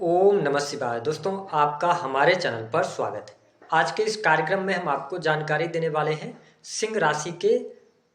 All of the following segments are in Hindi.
ओम नमः शिवाय। दोस्तों, आपका हमारे चैनल पर स्वागत है। आज के इस कार्यक्रम में हम आपको जानकारी देने वाले हैं सिंह राशि के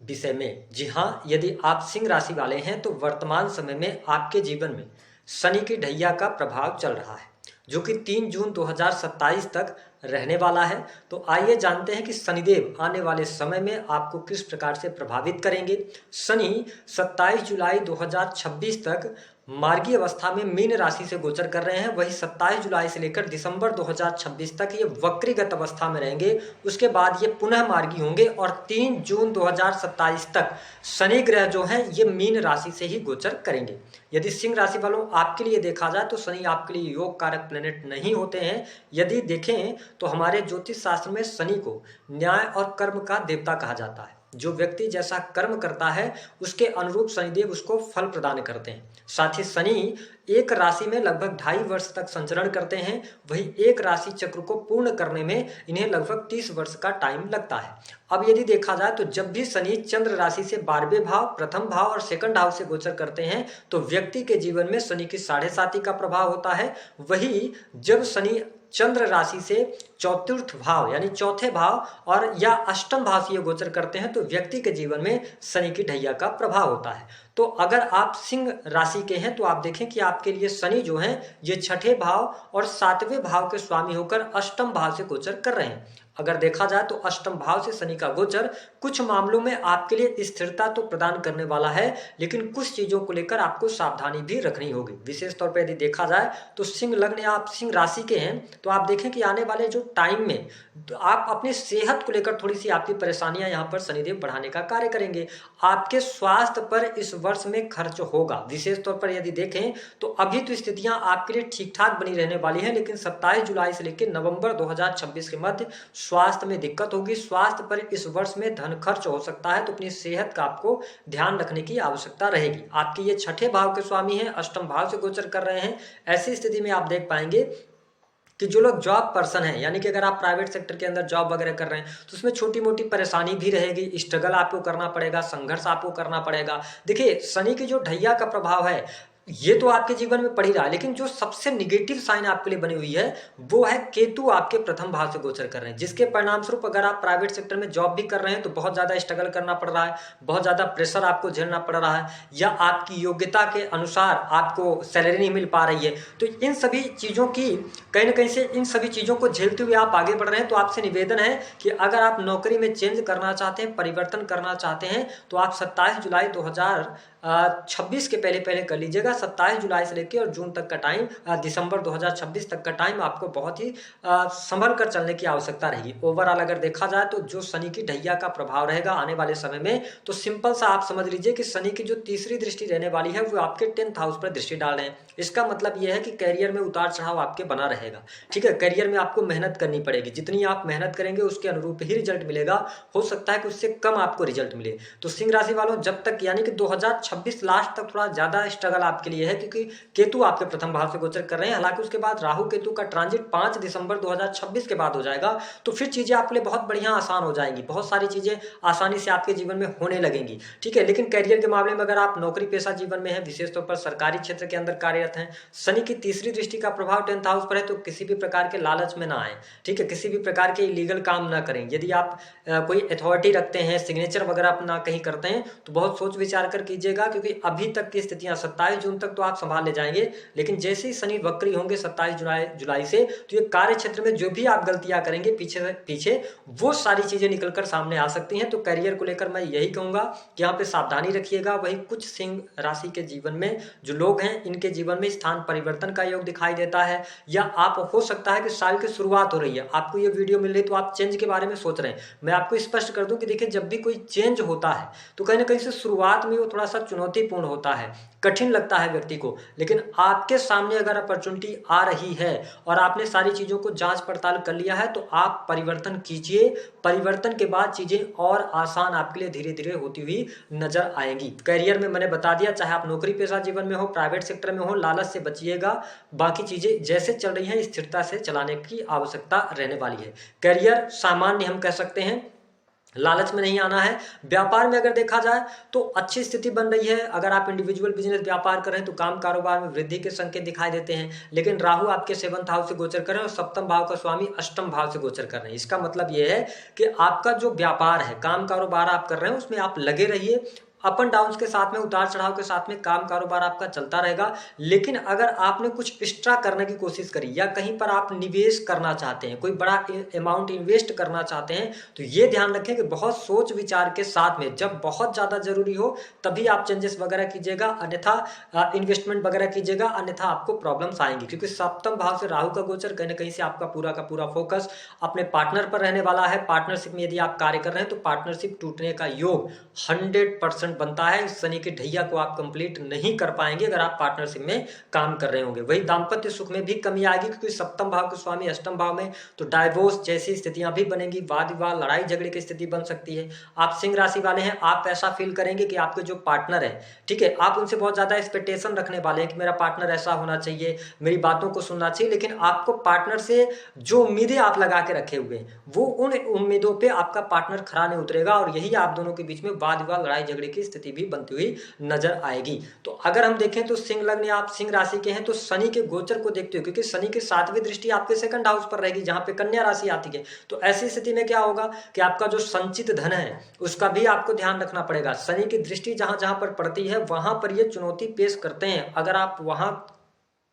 विषय में। जी हाँ, यदि आप सिंह राशि वाले हैं तो वर्तमान समय में आपके जीवन में शनि की ढैया का प्रभाव चल रहा है, जो कि 3 जून 2027 तक रहने वाला है। तो आइए जानते हैं कि शनिदेव आने वाले समय में आपको किस प्रकार से प्रभावित करेंगे। शनि 27 जुलाई 2026 तक मार्गी अवस्था में मीन राशि से गोचर कर रहे हैं। वही 27 जुलाई से लेकर दिसंबर 2026 तक ये वक्रीगत अवस्था में रहेंगे। उसके बाद ये पुनः मार्गी होंगे और 3 जून 2027 तक शनि ग्रह जो हैं ये मीन राशि से ही गोचर करेंगे। यदि सिंह राशि वालों आपके लिए देखा जाए तो शनि आपके लिए योग कारक प्लेनेट नहीं होते हैं। यदि देखें तो हमारे ज्योतिष शास्त्र में शनि को न्याय और कर्म का देवता कहा जाता है। जो व्यक्ति जैसा कर्म करता है उसके अनुरूप शनिदेव उसको फल प्रदान करते हैं। साथ ही शनि एक राशि में लगभग 2.5 वर्ष तक संचरण करते हैं। वही एक राशि चक्र को पूर्ण करने में इन्हें लगभग 30 वर्ष का टाइम लगता है। अब यदि देखा जाए तो जब भी शनि चंद्र राशि से 12वें भाव, प्रथम भाव और सेकंड हाउस से गोचर करते हैं तो व्यक्ति के जीवन में शनि की 7.5 का प्रभाव होता है। वही जब शनि चंद्र राशि से चतुर्थ भाव यानी चौथे भाव और या अष्टम भाव से ये गोचर करते हैं तो व्यक्ति के जीवन में शनि की ढैया का प्रभाव होता है। तो अगर आप सिंह राशि के हैं तो आप देखें कि आपके लिए शनि जो है ये छठे भाव और 7वें भाव के स्वामी होकर अष्टम भाव से गोचर कर रहे हैं। अगर देखा जाए तो अष्टम भाव से शनि का गोचर कुछ मामलों में आपके लिए स्थिरता तो प्रदान करने वाला है, लेकिन कुछ चीजों को लेकर आपको सावधानी भी रखनी होगी। विशेष तौर पर यदि देखा जाए तो सिंह लग्न या आप सिंह राशि के हैं तो आप देखें कि आने वाले जो टाइम में तो आप अपनी सेहत को लेकर थोड़ी सी आपकी परेशानियां यहाँ पर शनिदेव बढ़ाने का कार्य करेंगे। आपके स्वास्थ्य पर इस वर्ष में खर्च होगा। विशेष तौर पर यदि देखें तो अभी तो स्थितियां आपके लिए ठीक ठाक बनी रहने वाली हैं, लेकिन 27 जुलाई से लेकर नवंबर 2026 के मध्य स्वास्थ्य में दिक्कत होगी। स्वास्थ्य पर इस वर्ष में धन खर्च हो सकता है, तो अपनी सेहत का आपको ध्यान रखने की आवश्यकता रहेगी। आपके ये छठे भाव के स्वामी हैं, अष्टम भाव से गोचर कर रहे हैं। ऐसी स्थिति में आप देख पाएंगे कि जो लोग जॉब पर्सन हैं, यानी कि अगर आप प्राइवेट सेक्टर के अंदर जॉब वगैरह कर रहे हैं तो उसमें छोटी मोटी परेशानी भी रहेगी, स्ट्रगल आपको करना पड़ेगा, संघर्ष आपको करना पड़ेगा। देखिए, शनि की जो ढैया का प्रभाव है ये तो आपके जीवन में पड़ ही रहा है, लेकिन जो सबसे निगेटिव साइन आपके लिए बनी हुई है वो है केतु आपके प्रथम भाव से गोचर कर रहे हैं, जिसके परिणाम स्वरूप अगर आप प्राइवेट सेक्टर में जॉब भी कर रहे हैं तो बहुत ज्यादा स्ट्रगल करना पड़ रहा है, बहुत ज्यादा प्रेशर आपको झेलना पड़ रहा है, या आपकी योग्यता के अनुसार आपको सैलरी नहीं मिल पा रही है। तो इन सभी चीजों की कहीं ना कहीं से इन सभी चीजों को झेलते हुए आप आगे बढ़ रहे हैं। तो आपसे निवेदन है कि अगर आप नौकरी में चेंज करना चाहते हैं, परिवर्तन करना चाहते हैं तो आप 27 जुलाई 2026 के पहले पहले कर लीजिएगा। 27 जुलाई से लेकर और जून तक का टाइम, दिसंबर 2026 तक का टाइम आपको बहुत ही संभल कर चलने की आवश्यकता रहेगी। ओवरऑल अगर देखा जाए तो जो शनि की ढैया का प्रभाव रहेगा आने वाले समय में, तो सिंपल सा आप समझ लीजिए कि शनि की जो तीसरी दृष्टि रहने वाली है वो आपके 10th हाउस पर दृष्टि डाल रहे हैं। इसका मतलब यह है कि करियर में उतार चढ़ाव आपके बना रहेगा। ठीक है, करियर में आपको मेहनत करनी पड़ेगी, जितनी आप मेहनत करेंगे उसके अनुरूप ही रिजल्ट मिलेगा। हो सकता है कि उससे कम आपको रिजल्ट मिले। तो सिंह राशि वालों, जब तक यानी कि 2026 लास्ट तक थोड़ा ज्यादा स्ट्रगल आपके लिए है, क्योंकि केतु आपके प्रथम भाव से गोचर कर रहे हैं। हालांकि उसके बाद राहु केतु का ट्रांजिट 5 दिसंबर 2026 के बाद हो जाएगा, तो फिर चीजें आपके लिए बहुत बढ़िया आसान हो जाएंगी। बहुत सारी चीजें आसानी से आपके जीवन में होने लगेंगी। ठीक है, लेकिन करियर के मामले में अगर आप नौकरी पेशा जीवन में है, विशेष तौर पर सरकारी क्षेत्र के अंदर कार्यरत हैं, शनि की तीसरी दृष्टि का प्रभाव 10th हाउस पर है, तो किसी भी प्रकार के लालच में ना आए। ठीक है, किसी भी प्रकार के इलीगल काम ना करें। यदि आप कोई अथॉरिटी रखते हैं, सिग्नेचर वगैरह अपना कहीं करते हैं तो बहुत सोच विचार कर कीजिएगा, क्योंकि अभी तक की स्थितियां 27 जून तक तो आप संभाल ले जाएंगे, लेकिन जैसे ही शनि वक्री होंगे 27 जुलाई से, तो ये कार्य क्षेत्र में जो भी आप गलतियां करेंगे पीछे वो सारी चीजें निकलकर सामने आ सकती हैं। तो करियर को लेकर मैं यही कहूंगा कि यहाँ पे सावधानी रखिएगा। वही कुछ सिंह राशि के जीवन में जो लोग हैं, इनके जीवन में स्थान परिवर्तन का योग दिखाई देता है, या आप हो सकता है कि साल की शुरुआत हो रही है, आपको ये वीडियो मिल रही है तो आप चेंज के बारे में सोच रहे हैं। मैं आपको स्पष्ट कर दूं कि देखिए, जब भी कोई चेंज होता है तो कहीं ना कहीं से शुरुआत में वो थोड़ा सा चुनौतीपूर्ण होता है, कठिन लगता है व्यक्ति को। लेकिन आपके सामने अगर अपॉर्चुनिटी आ रही है और आपने सारी चीजों को जांच पड़ताल कर लिया है तो आप परिवर्तन कीजिए। परिवर्तन के बाद चीजें और आसान आपके लिए धीरे धीरे होती हुई नजर आएंगी। करियर में मैंने बता दिया, चाहे आप नौकरी पेशा जीवन में हो, प्राइवेट सेक्टर में हो, लालच से बचिएगा। बाकी चीजें जैसे चल रही हैं स्थिरता से चलाने की आवश्यकता रहने वाली है। करियर सामान्य हम कह सकते हैं, लालच में नहीं आना है। व्यापार में अगर देखा जाए तो अच्छी स्थिति बन रही है। अगर आप इंडिविजुअल बिजनेस व्यापार कर रहे हैं तो काम कारोबार में वृद्धि के संकेत दिखाई देते हैं, लेकिन राहु आपके 7th हाउस से गोचर कर रहे हैं और सप्तम भाव का स्वामी अष्टम भाव से गोचर कर रहे हैं। इसका मतलब यह है कि आपका जो व्यापार है, काम कारोबार आप कर रहे हैं, उसमें आप लगे रहिए। अप एंड डाउन के साथ में, उतार चढ़ाव के साथ में काम कारोबार आपका चलता रहेगा। लेकिन अगर आपने कुछ एक्स्ट्रा करने की कोशिश करी या कहीं पर आप निवेश करना चाहते हैं, कोई बड़ा अमाउंट इन्वेस्ट करना चाहते हैं, तो ये ध्यान रखें कि बहुत सोच विचार के साथ में, जब बहुत ज़्यादा जरूरी हो तभी आप चेंजेस वगैरह कीजिएगा, अन्यथा इन्वेस्टमेंट वगैरह कीजिएगा, अन्यथा आपको प्रॉब्लम्स आएंगी। क्योंकि सप्तम भाव से राहु का गोचर कहीं ना कहीं से आपका पूरा का पूरा फोकस अपने पार्टनर पर रहने वाला है। पार्टनरशिप में यदि आप कार्य कर रहे हैं तो पार्टनरशिप टूटने का योग 100% बनता है। इस शनि की ढैया को आप कंप्लीट नहीं कर पाएंगे अगर आप पार्टनरशिप में काम कर रहे होंगे। वही दाम्पत्य सुख में भी कमी आएगी, क्योंकि सप्तम भाव के स्वामी अष्टम भाव में, तो डाइवोर्स जैसी स्थितियां भी बनेंगी, वाद विवाद लड़ाई झगड़े की स्थिति बन सकती है। आप सिंह राशि वाले हैं, आप ऐसा फील करेंगे कि आपके जो पार्टनर है, ठीक है, आप उनसे बहुत ज्यादा एक्सपेक्टेशन रखने वाले हैं कि मेरा पार्टनर ऐसा होना चाहिए, मेरी बातों को सुनना चाहिए। लेकिन आपको पार्टनर से जो उम्मीदें आप लगा के रखे हुए हैं, वो उन उम्मीदों पे आपका पार्टनर खरा नहीं उतरेगा और यही आप दोनों के बीच में वाद विवाद लड़ाई झगड़े की स्थिति भी बनती हुई नजर आएगी। तो अगर हम देखें तो सिंह लग्न या आप सिंह राशि के हैं तो शनि के गोचर को देखते हो, क्योंकि शनि की 7वीं दृष्टि आपके 2nd हाउस पर रहेगी जहां पे कन्या राशि आती है। तो ऐसी स्थिति में क्या होगा कि आपका जो संचित धन है उसका भी आपको ध्यान रखना पड़ेगा। शनि की दृष्टि जहां जहां पर पड़ती है वहां पर ये चुनौती पेश करते हैं। अगर आप वहां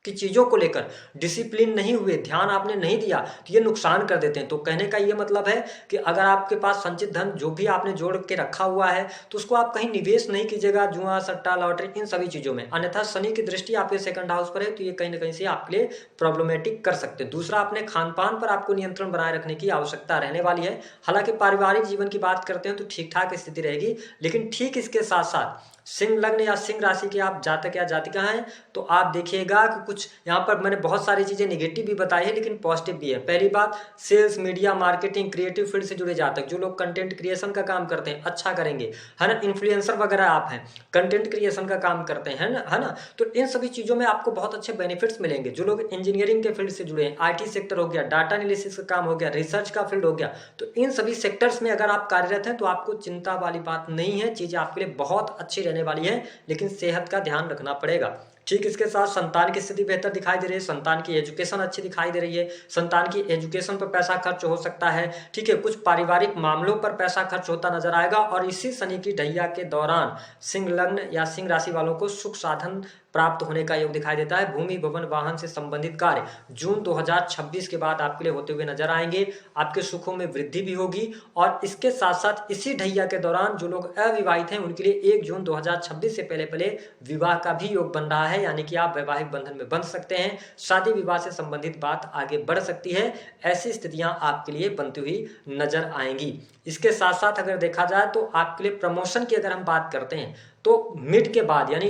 की चीजों को लेकर डिसिप्लिन नहीं हुए, ध्यान आपने नहीं दिया, तो ये नुकसान कर देते हैं। तो कहने का ये मतलब है कि अगर आपके पास संचित धन जो भी आपने जोड़ के रखा हुआ है तो उसको आप कहीं निवेश नहीं कीजिएगा, जुआ सट्टा लॉटरी इन सभी चीजों में। अन्यथा शनि की दृष्टि आपके 2nd हाउस पर है तो ये कहीं ना कहीं से आपके लिए प्रॉब्लमेटिक कर सकते हैं। दूसरा, अपने खान पान पर आपको नियंत्रण बनाए रखने की आवश्यकता रहने वाली है। हालांकि पारिवारिक जीवन की बात करते हैं तो ठीक ठाक स्थिति रहेगी, लेकिन ठीक इसके साथ साथ सिंह लग्न या सिंह राशि के आप जातक या जातिका हैं तो आप देखिएगा कि कुछ यहाँ पर मैंने बहुत सारी चीजें नेगेटिव भी बताई है लेकिन पॉजिटिव भी है। पहली बात, sales, media, marketing, creative field से जुड़े जातक, जो लोग कंटेंट क्रिएशन का काम करते हैं, अच्छा करेंगे, है ना। इन्फ्लुएंसर वगैरह आप हैं, कंटेंट क्रिएशन का काम करते हैं, है ना, तो इन सभी चीजों में आपको बहुत अच्छे बेनिफिट्स मिलेंगे। जो लोग इंजीनियरिंग के फील्ड से जुड़े हैं, IT सेक्टर हो गया, डाटा एनालिसिस का काम हो गया, रिसर्च का फील्ड हो गया, तो इन सभी सेक्टर्स में अगर आप कार्यरत हैं तो आपको चिंता वाली बात नहीं है, चीजें आपके लिए बहुत अच्छी रहने वाली है। लेकिन सेहत का ध्यान रखना पड़ेगा। ठीक इसके साथ संतान की स्थिति बेहतर दिखाई दे रही है, संतान की एजुकेशन अच्छी दिखाई दे रही है, संतान की एजुकेशन पर पैसा खर्च हो सकता है, ठीक है, कुछ पारिवारिक मामलों पर पैसा खर्च होता नजर आएगा। और इसी शनि की ढैया के दौरान सिंह लग्न या सिंह राशि वालों को सुख साधन प्राप्त होने का योग दिखाई देता है। भूमि भवन वाहन से संबंधित कार्य जून 2026 के बाद आपके लिए होते हुए नजर आएंगे। आपके सुखों में वृद्धि भी होगी और इसके साथ साथ इसी ढैया के दौरान जो लोग अविवाहित हैं उनके लिए 1 जून 2026 से पहले पहले विवाह का भी योग बन रहा है, यानी कि आप वैवाहिक बंधन में बंध सकते हैं, शादी विवाह से संबंधित बात आगे बढ़ सकती है। ऐसी स्थितियां आपके लिए बनती हुई नजर आएंगी। इसके साथ साथ अगर देखा जाए तो आपके लिए प्रमोशन की अगर हम बात करते हैं तो मिड के बाद यानी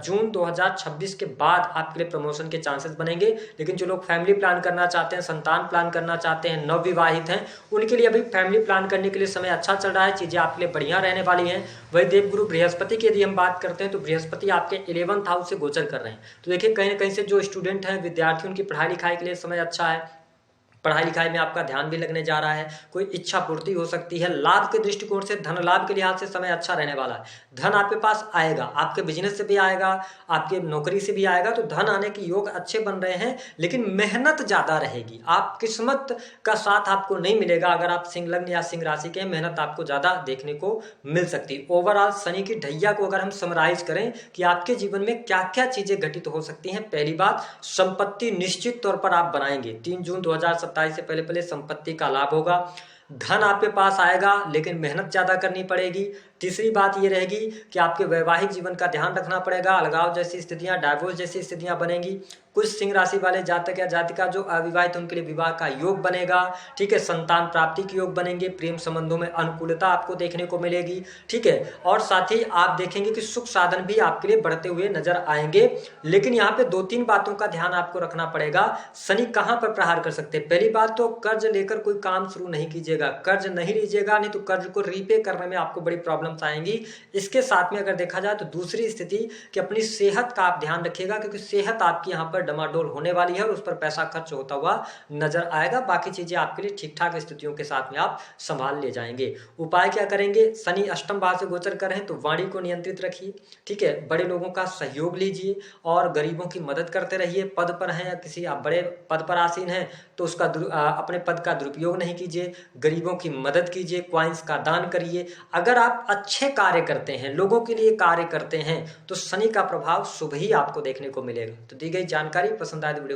जून 2026 के बाद आपके लिए प्रमोशन के चांसेस बनेंगे। लेकिन जो लोग फैमिली प्लान करना चाहते हैं, संतान प्लान करना चाहते हैं, नवविवाहित हैं, उनके लिए अभी फैमिली प्लान करने के लिए समय अच्छा चल रहा है, चीजें आपके लिए बढ़िया रहने वाली हैं। वही देवगुरु बृहस्पति की यदि हम बात करते हैं तो बृहस्पति आपके 11th हाउस से गोचर कर रहे हैं। तो देखिए कहीं ना कहीं से जो स्टूडेंट हैं, विद्यार्थी, उनकी पढ़ाई लिखाई के लिए समय अच्छा है, पढ़ाई लिखाई में आपका ध्यान भी लगने जा रहा है, कोई इच्छा पूर्ति हो सकती है। लाभ के दृष्टिकोण से, धन लाभ के लिहाज से समय अच्छा रहने वाला है। धन आपके पास आएगा, आपके बिजनेस से भी आएगा, आपके नौकरी से भी आएगा, तो धन आने के योग अच्छे बन रहे हैं। लेकिन मेहनत ज्यादा रहेगी, आप किस्मत का साथ आपको नहीं मिलेगा। अगर आप सिंह लग्न या सिंह राशि के, मेहनत आपको ज्यादा देखने को मिल सकती है। ओवरऑल शनि की ढैया को अगर हम समराइज करें कि आपके जीवन में क्या क्या चीजें घटित हो सकती हैं, पहली बात, संपत्ति निश्चित तौर पर आप बनाएंगे। 3 जून 2027 से पहले पहले संपत्ति का लाभ होगा। धन आपके पास आएगा लेकिन मेहनत ज्यादा करनी पड़ेगी। तीसरी बात ये रहेगी कि आपके वैवाहिक जीवन का ध्यान रखना पड़ेगा। अलगाव जैसी स्थितियां, डाइवोर्स जैसी स्थितियां बनेगी। कुछ सिंह राशि वाले जातक या जातिका जो अविवाहित, उनके लिए विवाह का योग बनेगा, ठीक है, संतान प्राप्ति के योग बनेंगे, प्रेम संबंधों में अनुकूलता आपको देखने को मिलेगी, ठीक है, और साथ ही आप देखेंगे कि सुख साधन भी आपके लिए बढ़ते हुए नजर आएंगे। लेकिन यहाँ पे 2-3 बातों का ध्यान आपको रखना पड़ेगा। शनि कहाँ पर प्रहार कर सकते हैं? पहली बात तो कर्ज लेकर कोई काम शुरू नहीं कीजिएगा, कर्ज नहीं लीजिएगा, नहीं तो कर्ज को रीपे करने में आपको बड़ी प्रॉब्लम प्रॉब्लम्स आएंगी। इसके साथ में अगर देखा जाए तो दूसरी स्थिति कि अपनी सेहत का आप ध्यान रखिएगा, क्योंकि सेहत आपकी यहाँ पर डमाडोल होने वाली है और उस पर पैसा खर्च होता हुआ नजर आएगा। बाकी चीजें आपके लिए ठीक ठाक स्थितियों के साथ में आप संभाल ले जाएंगे। उपाय क्या करेंगे? शनि अष्टम भाव से गोचर करें तो वाणी को नियंत्रित रखिए, ठीक है। बड़े लोगों का सहयोग लीजिए और गरीबों की मदद करते रहिए। पद पर हैं या किसी आप बड़े पद पर आसीन हैं तो उसका अपने पद का दुरुपयोग नहीं कीजिए, गरीबों की मदद कीजिए, क्वाइंस का दान करिए। अगर आप अच्छे कार्य करते हैं, लोगों के लिए कार्य करते हैं, तो शनि का प्रभाव शुभ ही आपको देखने को मिलेगा। तो दी गई जानकारी पसंद आए तो वीडियो को